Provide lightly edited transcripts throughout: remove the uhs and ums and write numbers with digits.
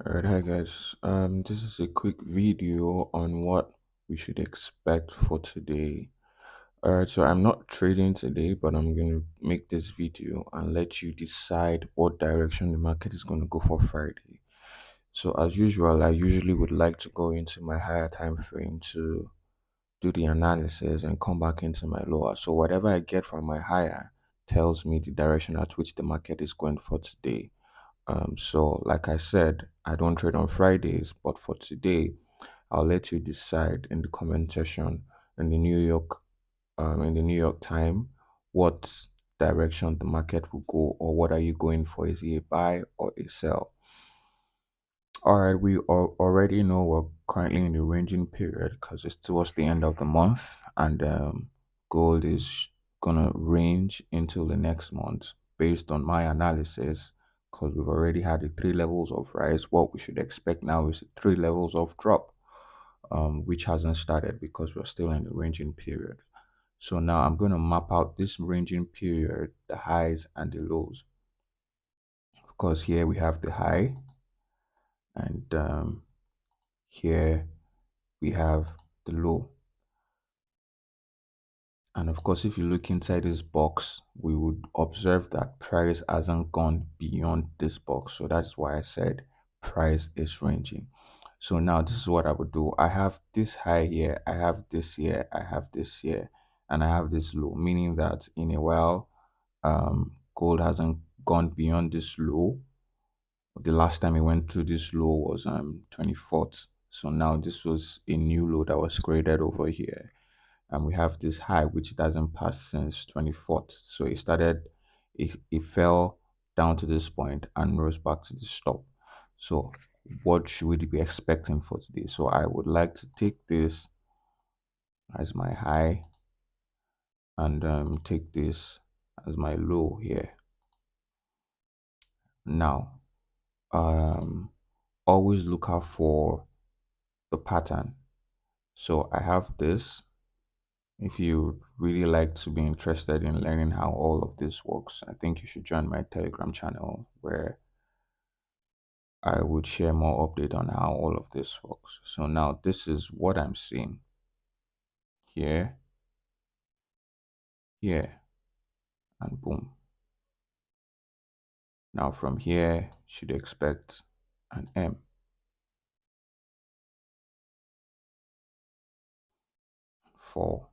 Alright, hi guys. This is a quick video on what we should expect for today. Alright, so I'm not trading today, but I'm gonna make this video and let you decide what direction the market is gonna go for Friday. So as usual, I usually would like to go into my higher time frame to do the analysis and come back into my lower. So whatever I get from my higher tells me the direction at which the market is going for today. So like I said, I don't trade on Fridays, but for today, I'll let you decide in the comment section in the New York time, what direction the market will go, or what are you going for? Is it a buy or a sell? All right, we already know we're currently in the ranging period because it's towards the end of the month, and gold is gonna range until the next month based on my analysis. Because we've already had the three levels of rise, what we should expect now is three levels of drop, which hasn't started because we're still in the ranging period. So now I'm going to map out this ranging period, the highs and the lows, because here we have the high, and here we have the low. And of course, if you look inside this box, we would observe that price hasn't gone beyond this box. So that's why I said price is ranging. So now this is what I would do. I have this high here, I have this here, I have this here, and I have this low, meaning that in a while, gold hasn't gone beyond this low. The last time it went through this low was 24th. So now this was a new low that was created over here, and we have this high which doesn't pass since 24th. So it fell down to this point and rose back to the stop. So what should we be expecting for today? So I would like to take this as my high and take this as my low here. Now always look out for the pattern. So I have this. If you really like to be interested in learning how all of this works, I think you should join my Telegram channel where I would share more update on how all of this works. So now this is what I'm seeing here, here, and boom. Now from here, should expect an M. 4.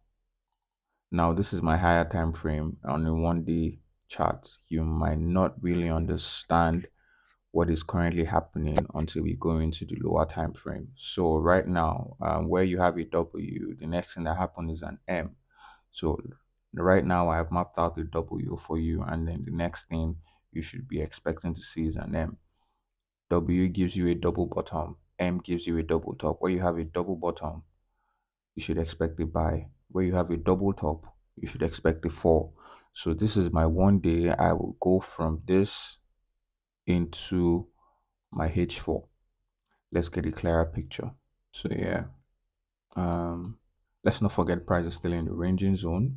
Now this is my higher time frame on a 1-day chart. You might not really understand what is currently happening until we go into the lower time frame. So right now, where you have a W, the next thing that happens is an M. So right now I've mapped out the W for you, and then the next thing you should be expecting to see is an M. W gives you a double bottom, M gives you a double top. Where you have a double bottom, you should expect a buy. Where you have a double top, you should expect a fall. So this is my 1 day. I will go from this into my H4. Let's get a clearer picture. So yeah, um let's not forget price is still in the ranging zone.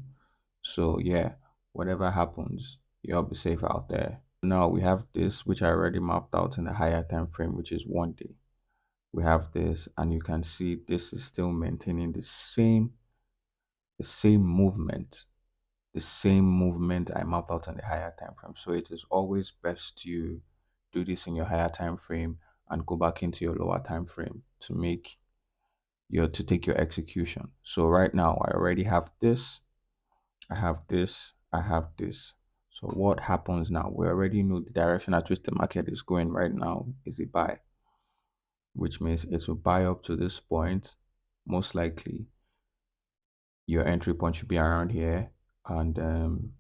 So yeah, whatever happens, you'll be safe out there. Now we have this, which I already mapped out in a higher time frame, which is 1 day. We have this, and you can see this is still maintaining the same movement, I mapped out on the higher time frame. So it is always best to do this in your higher time frame and go back into your lower time frame to take your execution. So right now I already have this, I have this, I have this. So what happens now? We already know the direction at which the market is going right now is a buy, which means it will buy up to this point. Most likely your entry point should be around here, and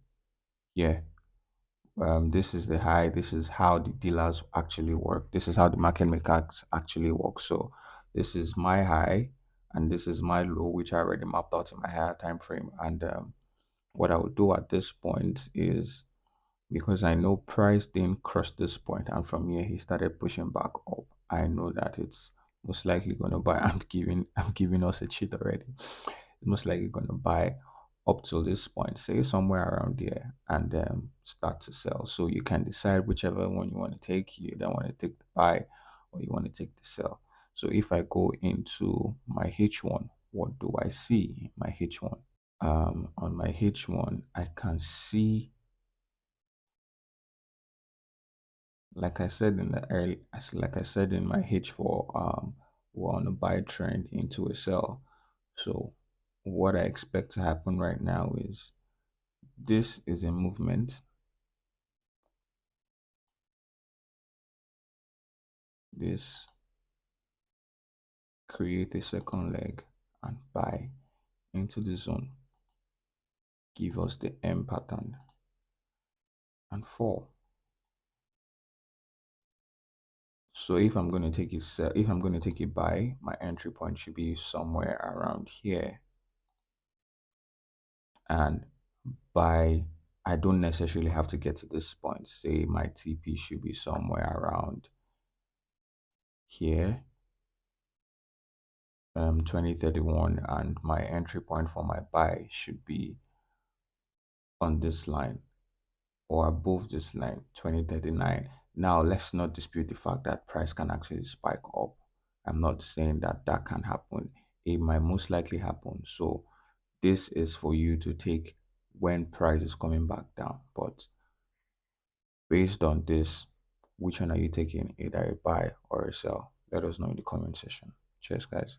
yeah, this is the high. This is how the dealers actually work. This is how the market makers actually work. So this is my high and this is my low, which I already mapped out in my higher time frame. And what I would do at this point is, because I know price didn't cross this point and from here he started pushing back up, I know that it's most likely going to buy. I'm giving us a cheat already. It's most likely going to buy up till this point, say somewhere around here, and start to sell. So you can decide whichever one you want to take. You don't want to take the buy or you want to take the sell. So if I go into my H1, what do I see in my H1? On my H1, I can see, like I said in the early, like I said in my H4, we're on a buy trend into a sell. So what I expect to happen right now is this is a movement. This create a second leg and buy into the zone, give us the M pattern and fall. So if I'm going to take a sell, if I'm going to take a buy, my entry point should be somewhere around here. And by, I don't necessarily have to get to this point. Say my TP should be somewhere around here, 2031, and my entry point for my buy should be on this line or above this line, 2039. Now let's not dispute the fact that price can actually spike up. I'm not saying that that can happen. It might most likely happen. So this is for you to take when price is coming back down. But based on this, which one are you taking, either a buy or a sell? Let us know in the comment section. Cheers, guys.